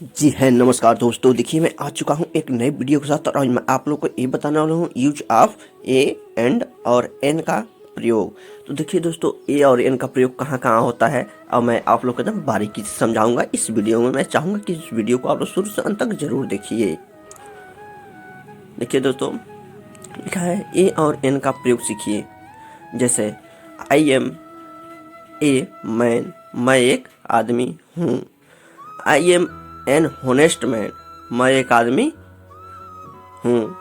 जी है, नमस्कार दोस्तों। देखिए, मैं आ चुका हूँ एक नए वीडियो के साथ और आज मैं आप लोग को ये बताने वाला हूँ यूज ऑफ ए एंड और एन का प्रयोग। तो देखिए दोस्तों, ए और एन का प्रयोग कहाँ कहाँ होता है और मैं आप लोग को एकदम बारीकी से समझाऊंगा इस वीडियो में। मैं चाहूँगा कि इस वीडियो को आप लोग शुरू से अंत तक जरूर देखिए। देखिए दोस्तों, लिखा है ए और एन का प्रयोग सीखिए। जैसे आई एम ए मैन, मैं एक आदमी हूँ। I am an honest man, मैं एक आदमी हूँ।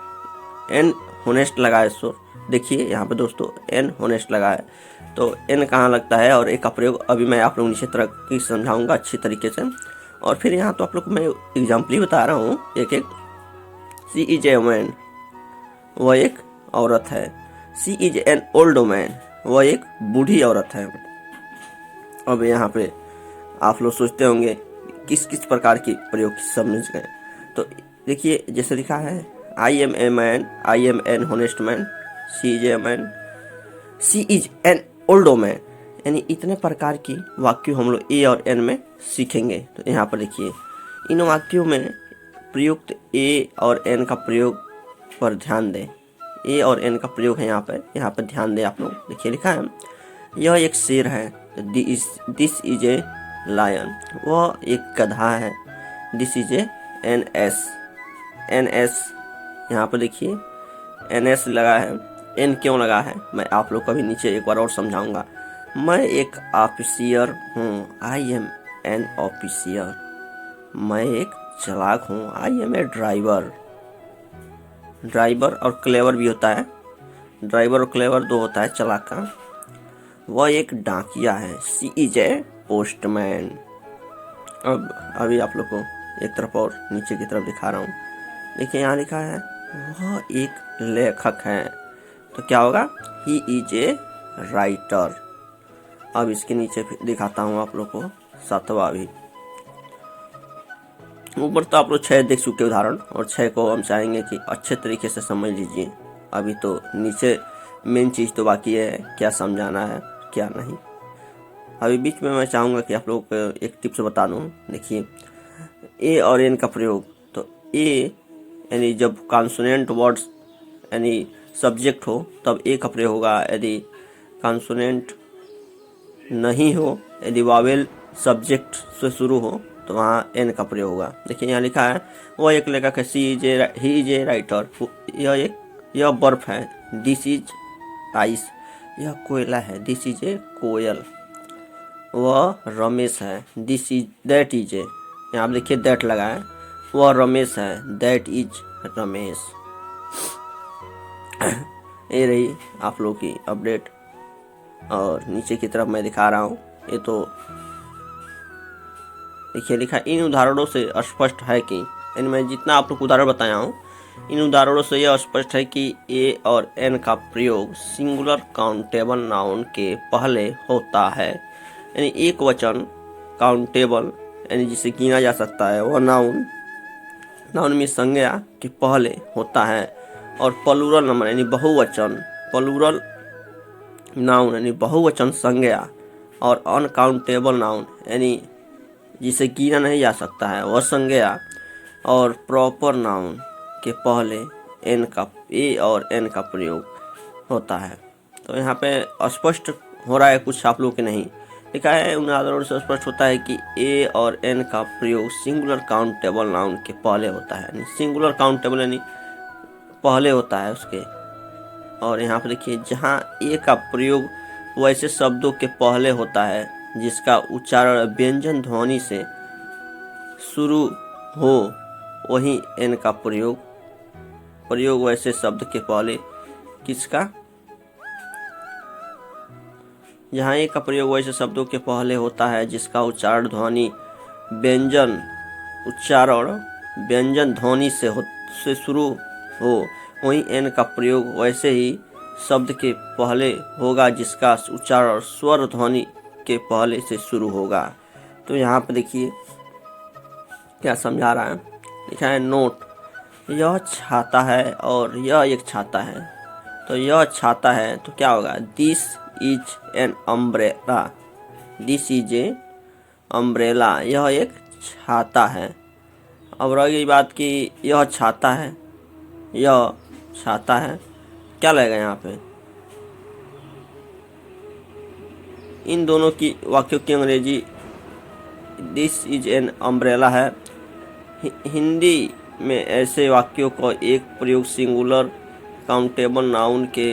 एन होनेस्ट लगा है। सो देखिए यहाँ पे दोस्तों एन होनेस्ट लगा है, तो एन कहाँ लगता है और ए का प्रयोग अभी मैं आप लोग नीचे तरह की समझाऊंगा अच्छी तरीके से। और फिर यहाँ तो आप लोग को मैं एग्जाम्पल ही बता रहा हूँ एक एक। सी इज ए मैन, वह एक औरत है। She is an old man, वह एक बूढ़ी औरत है। अब यहाँ पे आप लोग सोचते होंगे किस किस प्रकार की प्रयोग समझ गए। तो देखिए जैसे लिखा है I am a man, I am an honest man, she is a man, she is an old man. यानी इतने प्रकार की वाक्य हम लोग ए और एन में सीखेंगे। तो यहाँ पर देखिए इन वाक्यों में प्रयुक्त ए और एन का प्रयोग पर ध्यान दें। ए और एन का प्रयोग है यहाँ पर ध्यान दें आप लोग। देखिए लिखा है यह एक शेर है, दिस इज ए लायन, वह एक गधा है। This is a an ass, an ass यहाँ पर देखिए एन एस लगा है। एन क्यों लगा है मैं आप लोग को अभी नीचे एक बार और समझाऊंगा। मैं एक ऑफिसियर हूँ, आई एम एन ऑफिसियर। मैं एक चालाक हूँ, I am a driver. Driver और क्लेवर भी होता है, ड्राइवर और क्लेवर दो होता है चालाक का। वह एक डाकिया है, सी इज ए पोस्टमैन। अब अभी आप लोग को एक तरफ और नीचे की तरफ दिखा रहा हूँ। देखिए यहाँ लिखा है वह एक लेखक है, तो क्या होगा ही इज ए राइटर। अब इसके नीचे दिखाता हूँ आप लोग को सातवां भी। ऊपर तो आप लोग 6 देख चुके उदाहरण, और 6 को हम चाहेंगे कि अच्छे तरीके से समझ लीजिए। अभी तो नीचे मेन चीज़ तो बाकी है, क्या समझाना है क्या नहीं। अभी बीच में मैं चाहूँगा कि आप लोग को एक टिप्स बता दूँ। देखिए ए और एन का प्रयोग, तो ए यानी जब कॉन्सोनेंट वर्ड्स यानी सब्जेक्ट हो तब ए का प्रयोग होगा। यदि कॉन्सोनेंट नहीं हो, यदि वावेल सब्जेक्ट से शुरू हो तो वहाँ एन का प्रयोग होगा। देखिए यहाँ लिखा है वह एक लेखक है, she is a he is a writer. यह बर्फ है, दिस इज आइस। यह कोयला है, दिस इज ए कोयल। वह रमेश है, this is that is a. यहाँ आप देखिए दैट लगा है, वह रमेश है, दैट इज रमेश। ये रही आप लोग की अपडेट। और नीचे की तरफ मैं दिखा रहा हूँ, ये तो देखिए लिखा इन उदाहरणों से स्पष्ट है कि इनमें जितना आप लोग को उदाहरण बताया हूँ, इन उदाहरणों से यह स्पष्ट है कि ए और एन का प्रयोग सिंगुलर काउंटेबल नाउन के पहले होता है। यानी एक वचन काउंटेबल यानी जिसे गिना जा सकता है वह नाउन में संज्ञा के पहले होता है। और प्लूरल नंबर यानी बहुवचन, प्लूरल नाउन यानी बहुवचन संज्ञा, और अनकाउंटेबल नाउन यानी जिसे गिना नहीं जा सकता है वह संज्ञा, और प्रॉपर नाउन के पहले एन का ए और एन का प्रयोग होता है। तो यहाँ पे स्पष्ट हो रहा है, कुछ आप लोग के नहीं लिखा है। उन आधारों से स्पष्ट होता है कि ए और एन का प्रयोग सिंगुलर काउंटेबल नाउन के पहले होता है। यानी सिंगुलर काउंटेबल यानी पहले होता है उसके। और यहाँ पे देखिए जहाँ ए का प्रयोग वैसे शब्दों के पहले होता है जिसका उच्चारण व्यंजन ध्वनि से शुरू हो, वहीं एन का प्रयोग वैसे शब्द के पहले किसका, जहाँ ए का प्रयोग वैसे शब्दों के पहले होता है जिसका उच्चारण व्यंजन ध्वनि से शुरू हो, वहीं एन का प्रयोग वैसे ही शब्द के पहले होगा जिसका उच्चारण स्वर ध्वनि के पहले से शुरू होगा। तो यहाँ पर देखिए क्या समझा रहा है, लिखा है नोट, यह छाता है और यह एक छाता है। तो यह छाता है तो क्या होगा, this is an umbrella, this is A umbrella. यह एक छाता है अब रह गई बात कि यह छाता है, यह छाता है, क्या लगेगा यहाँ पे? इन दोनों की वाक्यों की अंग्रेजी दिस इज एन अम्ब्रेला है। हिंदी में ऐसे वाक्यों का एक प्रयोग सिंगुलर काउंटेबल नाउन के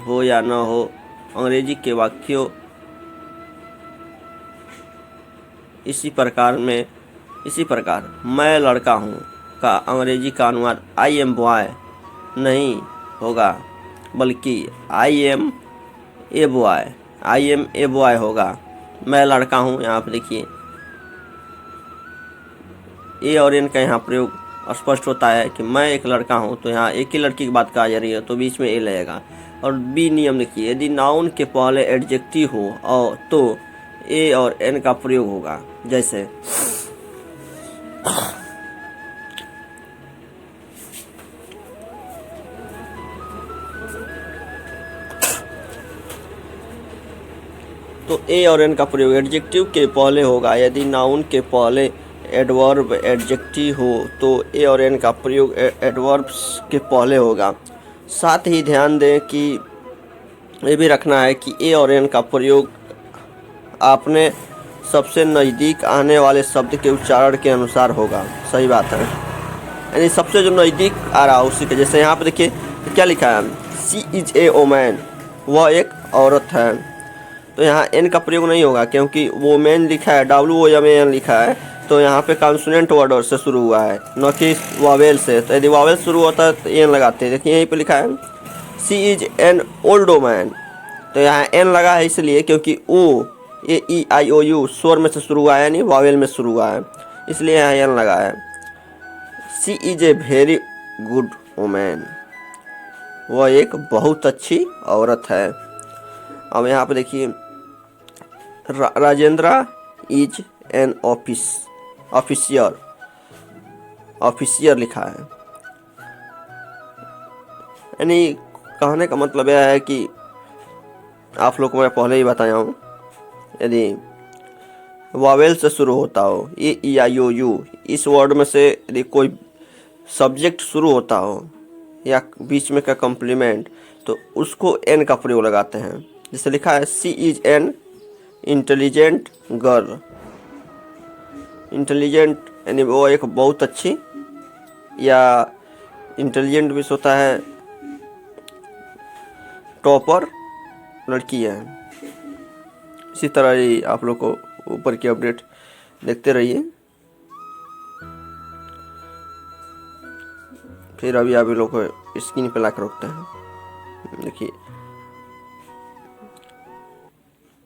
हो या न हो, अंग्रेजी के वाक्यों इसी प्रकार मैं लड़का हूँ का अंग्रेजी का अनुवाद आई एम बॉय नहीं होगा, बल्कि आई एम ए बॉय होगा। मैं लड़का हूँ, यहाँ पे देखिए ए और एन का यहाँ प्रयोग स्पष्ट होता है कि मैं एक लड़का हूँ, तो यहाँ एक ही लड़की की बात कहा जा रही है तो बीच में ए लगेगा। और बी नियम देखिए, यदि नाउन के पहले एडजेक्टिव हो और तो ए और एन का प्रयोग होगा। जैसे तो ए और एन का प्रयोग एडजेक्टिव के पहले होगा। यदि नाउन के पहले एडवर्ब एडजेक्टिव हो तो ए और एन का प्रयोग एडवर्ब्स के पहले होगा। साथ ही ध्यान दें कि ये भी रखना है कि ए और एन का प्रयोग आपने सबसे नज़दीक आने वाले शब्द के उच्चारण के अनुसार होगा। सही बात है, यानी सबसे जो नज़दीक आ रहा है उसी के। जैसे यहाँ पे देखिए क्या लिखा है, सी इज ए वोमैन, वह एक औरत है, तो यहाँ एन का प्रयोग नहीं होगा क्योंकि वोमेन लिखा है, WOMAN लिखा है, तो यहाँ पे कॉन्सोनेंट वर्ड से शुरू हुआ है न कि वावेल से। तो यदि वावेल शुरू होता है तो एन लगाते हैं। देखिए यहीं पे लिखा है she is an old woman, तो यहाँ एन लगा है इसलिए क्योंकि ओ AEIOU स्वर में से शुरू हुआ है, यानी वावेल में शुरू हुआ है, इसलिए यहाँ एन लगा है। She is a very good woman, वह एक बहुत अच्छी औरत है। अब यहाँ पे देखिए राजेंद्रा इज एन ऑफिसियर लिखा है, यानी कहने का मतलब यह है कि आप लोग को मैं पहले ही बताया हूँ, यदि वावेल से शुरू होता हो AEIOU, इस वर्ड में से यदि कोई सब्जेक्ट शुरू होता हो या बीच में का कॉम्प्लीमेंट, तो उसको एन का प्रयोग लगाते हैं। जैसे लिखा है she is an intelligent girl, intelligent यानी वो एक बहुत अच्छी, या इंटेलिजेंट भी होता है टॉपर लड़की है। इसी तरह ही आप लोग को ऊपर की अपडेट देखते रहिए। फिर अभी आप लोग को स्क्रीन पे लाकर रखते हैं। देखिए